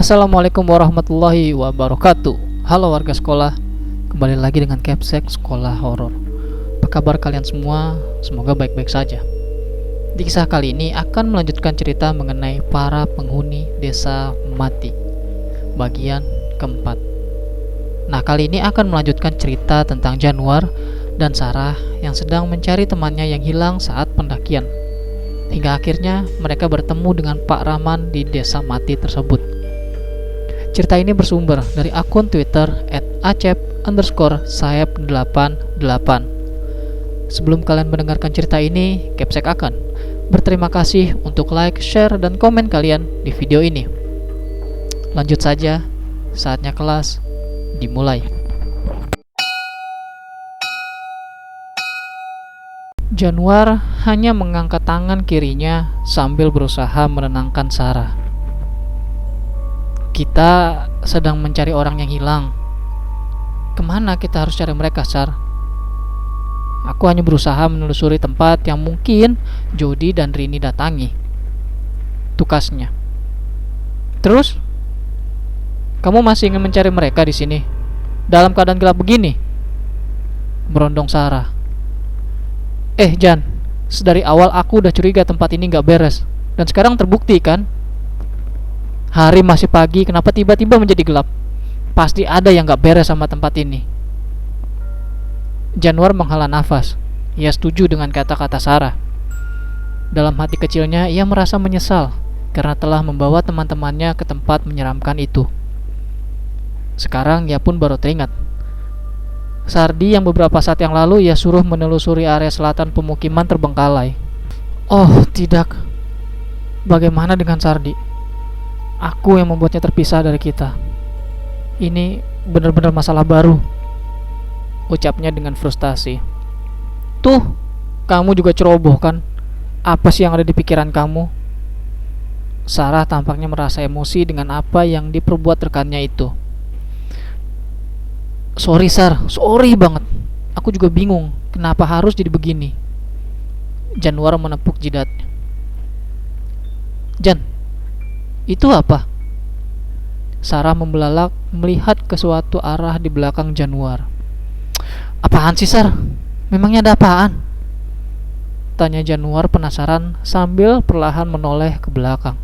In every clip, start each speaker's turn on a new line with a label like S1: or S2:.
S1: Assalamualaikum warahmatullahi wabarakatuh. Halo warga sekolah, kembali lagi dengan Capsek Sekolah Horor. Apa kabar kalian semua? Semoga baik-baik saja. Di kisah kali ini akan melanjutkan cerita mengenai para penghuni desa mati, bagian keempat. Nah, kali ini akan melanjutkan cerita tentang Januar dan Sarah yang sedang mencari temannya yang hilang saat pendakian. Hingga akhirnya mereka bertemu dengan Pak Rahman di desa mati tersebut. Cerita ini bersumber dari akun Twitter @acep_saep88. Sebelum kalian mendengarkan cerita ini, Capsek akan berterima kasih untuk like, share, dan komen kalian di video ini. Lanjut saja, saatnya kelas dimulai. Januar hanya mengangkat tangan kirinya sambil berusaha menenangkan Sarah. Kita sedang mencari orang yang hilang. Kemana kita harus cari mereka, Sar? Aku hanya berusaha menelusuri tempat yang mungkin Jody dan Rini datangi, tukasnya. Terus? Kamu masih ingin mencari mereka di sini? Dalam keadaan gelap begini? Berondong Sarah. Jan, sedari awal aku udah curiga tempat ini gak beres. Dan sekarang terbukti kan? Hari masih pagi, kenapa tiba-tiba menjadi gelap? Pasti ada yang gak beres sama tempat ini. Januar menghela nafas. Ia setuju dengan kata-kata Sarah. Dalam hati kecilnya, ia merasa menyesal karena telah membawa teman-temannya ke tempat menyeramkan itu. Sekarang ia pun baru teringat. Sardi yang beberapa saat yang lalu ia suruh menelusuri area selatan pemukiman terbengkalai. Oh, tidak. Bagaimana dengan Sardi? Aku yang membuatnya terpisah dari kita. Ini benar-benar masalah baru, ucapnya dengan frustasi. Tuh, kamu juga ceroboh kan? Apa sih yang ada di pikiran kamu? Sarah tampaknya merasa emosi dengan apa yang diperbuat rekannya itu. Sorry Sar, sorry banget. Aku juga bingung kenapa harus jadi begini. Januar menepuk jidatnya. Jan, itu apa? Sarah membelalak melihat ke suatu arah di belakang Januar. Apaan sih Sar? Memangnya ada apaan? Tanya Januar penasaran sambil perlahan menoleh ke belakang.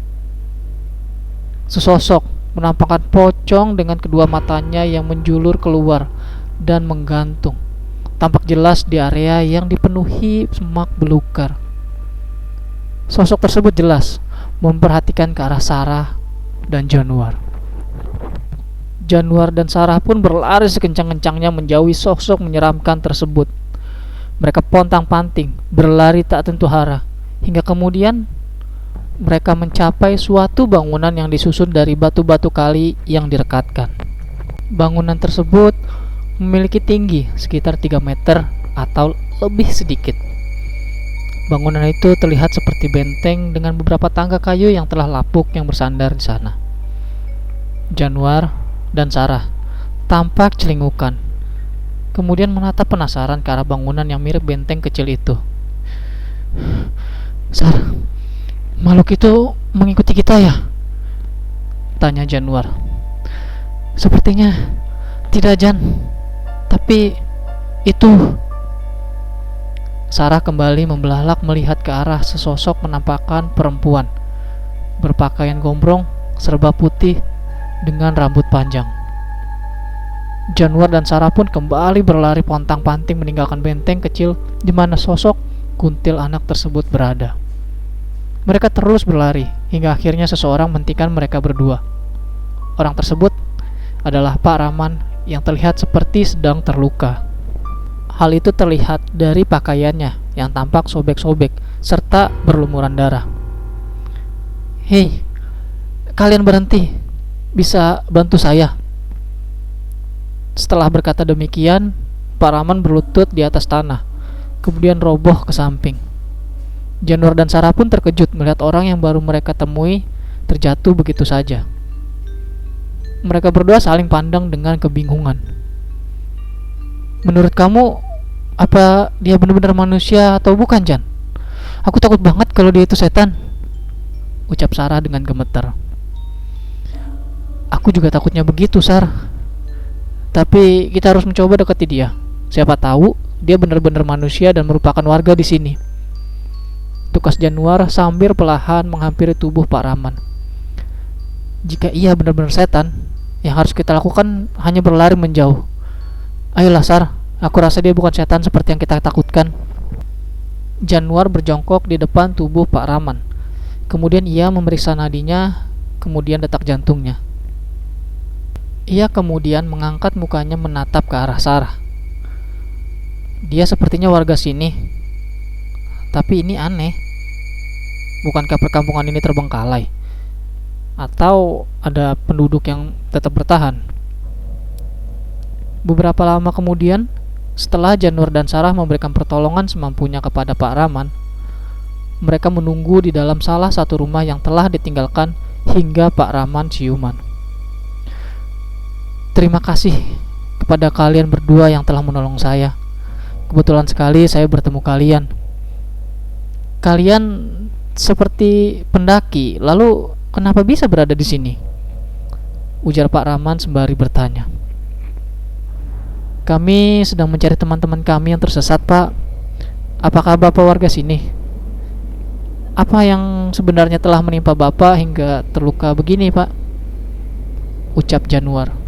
S1: Sesosok menampakkan pocong dengan kedua matanya yang menjulur keluar dan menggantung. Tampak jelas di area yang dipenuhi semak belukar. Sosok tersebut jelas memperhatikan ke arah Sarah dan Januar. Januar dan Sarah pun berlari sekencang-kencangnya menjauhi sosok menyeramkan tersebut. Mereka pontang-panting, berlari tak tentu arah, hingga kemudian mereka mencapai suatu bangunan yang disusun dari batu-batu kali yang direkatkan. Bangunan tersebut memiliki tinggi sekitar 3 meter atau lebih sedikit. Bangunan itu terlihat seperti benteng dengan beberapa tangga kayu yang telah lapuk yang bersandar di sana. Januar dan Sarah tampak celingukan, kemudian menatap penasaran ke arah bangunan yang mirip benteng kecil itu. Sarah, makhluk itu mengikuti kita ya? Tanya Januar. Sepertinya tidak, Jan. Tapi itu... Sarah kembali membelalak melihat ke arah sesosok menampakkan perempuan berpakaian gombrong serba putih dengan rambut panjang. Januar dan Sarah pun kembali berlari pontang-panting meninggalkan benteng kecil di mana sosok kuntil anak tersebut berada. Mereka terus berlari hingga akhirnya seseorang menghentikan mereka berdua. Orang tersebut adalah Pak Rahman yang terlihat seperti sedang terluka. Hal itu terlihat dari pakaiannya yang tampak sobek-sobek serta berlumuran darah. Hei, kalian berhenti. Bisa bantu saya? Setelah berkata demikian, Pak Rahman berlutut di atas tanah, kemudian roboh ke samping. Januar dan Sarah pun terkejut melihat orang yang baru mereka temui terjatuh begitu saja. Mereka berdua saling pandang dengan kebingungan. Menurut kamu, apa dia benar-benar manusia atau bukan, Jan? Aku takut banget kalau dia itu setan, ucap Sarah dengan gemetar. Aku juga takutnya begitu, Sar. Tapi kita harus mencoba dekati dia. Siapa tahu dia benar-benar manusia dan merupakan warga di sini. Tukas Januar sambil perlahan menghampiri tubuh Pak Rahman. Jika ia benar-benar setan, yang harus kita lakukan hanya berlari menjauh. Ayolah, Sar. Aku rasa dia bukan setan seperti yang kita takutkan. Januar berjongkok di depan tubuh Pak Rahman. Kemudian ia memeriksa nadinya, kemudian detak jantungnya. Ia kemudian mengangkat mukanya menatap ke arah Sarah. Dia sepertinya warga sini. Tapi ini aneh. Bukankah perkampungan ini terbengkalai? Atau ada penduduk yang tetap bertahan? Beberapa lama kemudian, setelah Januar dan Sarah memberikan pertolongan semampunya kepada Pak Rahman, mereka menunggu di dalam salah satu rumah yang telah ditinggalkan hingga Pak Rahman siuman. Terima kasih kepada kalian berdua yang telah menolong saya. Kebetulan sekali saya bertemu kalian. Kalian seperti pendaki, lalu kenapa bisa berada di sini? Ujar Pak Rahman sembari bertanya. Kami sedang mencari teman-teman kami yang tersesat, Pak. Apakah Bapak warga sini? Apa yang sebenarnya telah menimpa Bapak hingga terluka begini, Pak? Ucap Januar.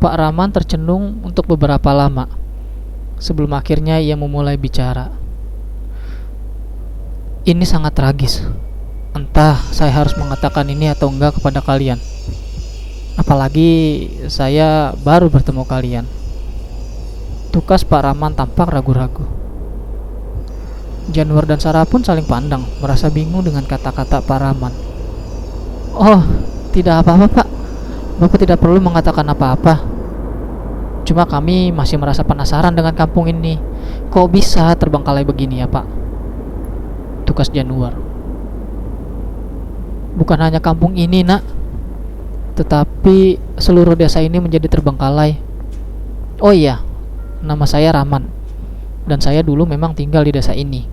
S1: Pak Rahman tercenung untuk beberapa lama sebelum akhirnya ia memulai bicara. Ini sangat tragis. Entah saya harus mengatakan ini atau enggak kepada kalian. Apalagi saya baru bertemu kalian. Tukas Pak Rahman tampak ragu-ragu. Januar dan Sarah pun saling pandang, merasa bingung dengan kata-kata Pak Rahman. Oh, tidak apa-apa, Pak. Bapak tidak perlu mengatakan apa-apa. Cuma kami masih merasa penasaran dengan kampung ini. Kok bisa terbengkalai begini ya, Pak? Tukas Januar. Bukan hanya kampung ini, Nak. Tetapi seluruh desa ini menjadi terbengkalai. Oh iya, nama saya Rahman. Dan saya dulu memang tinggal di desa ini.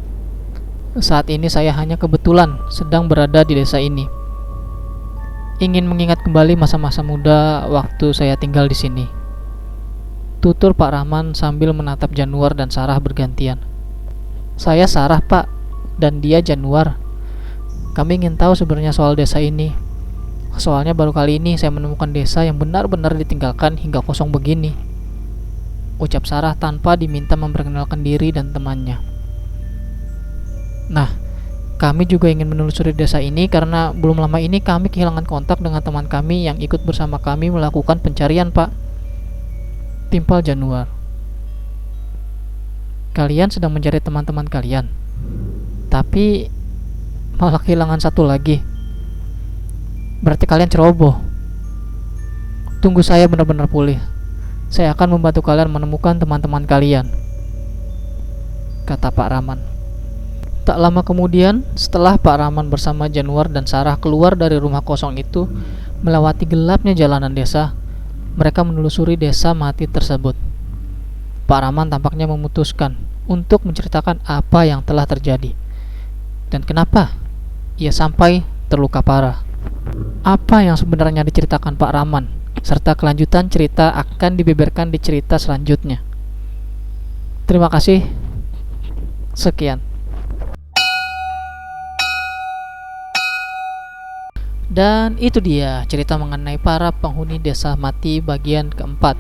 S1: Saat ini saya hanya kebetulan sedang berada di desa ini. Ingin mengingat kembali masa-masa muda waktu saya tinggal di sini. Tutur Pak Rahman sambil menatap Januar dan Sarah bergantian. Saya Sarah, Pak, dan dia Januar. Kami ingin tahu sebenarnya soal desa ini. Soalnya baru kali ini saya menemukan desa yang benar-benar ditinggalkan hingga kosong begini. Ucap Sarah tanpa diminta memperkenalkan diri dan temannya. Nah, kami juga ingin menelusuri desa ini karena belum lama ini kami kehilangan kontak dengan teman kami yang ikut bersama kami melakukan pencarian, Pak. Timpal Januar. Kalian sedang mencari teman-teman kalian, tapi malah kehilangan satu lagi. Berarti kalian ceroboh. Tunggu saya benar-benar pulih. Saya akan membantu kalian menemukan teman-teman kalian, kata Pak Rahman. Tak lama kemudian, setelah Pak Rahman bersama Januar dan Sarah keluar dari rumah kosong itu, melewati gelapnya jalanan desa, mereka menelusuri desa mati tersebut. Pak Rahman tampaknya memutuskan untuk menceritakan apa yang telah terjadi dan kenapa ia sampai terluka parah. Apa yang sebenarnya diceritakan Pak Rahman, serta kelanjutan cerita akan dibeberkan di cerita selanjutnya. Terima kasih. Sekian. Dan itu dia cerita mengenai para penghuni desa mati bagian keempat.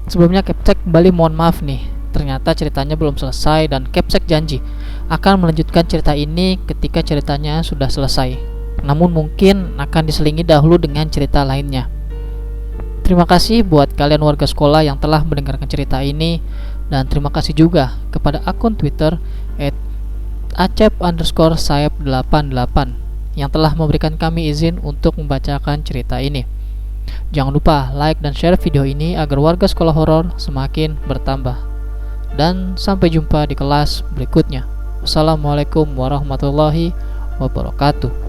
S1: Sebelumnya Capsek kembali mohon maaf nih, ternyata ceritanya belum selesai dan Capsek janji akan melanjutkan cerita ini ketika ceritanya sudah selesai. Namun mungkin akan diselingi dahulu dengan cerita lainnya. Terima kasih buat kalian warga sekolah yang telah mendengarkan cerita ini, dan terima kasih juga kepada akun Twitter @acep_sayap88 yang telah memberikan kami izin untuk membacakan cerita ini. Jangan lupa like dan share video ini agar warga sekolah horor semakin bertambah. Dan sampai jumpa di kelas berikutnya. Wassalamualaikum warahmatullahi wabarakatuh.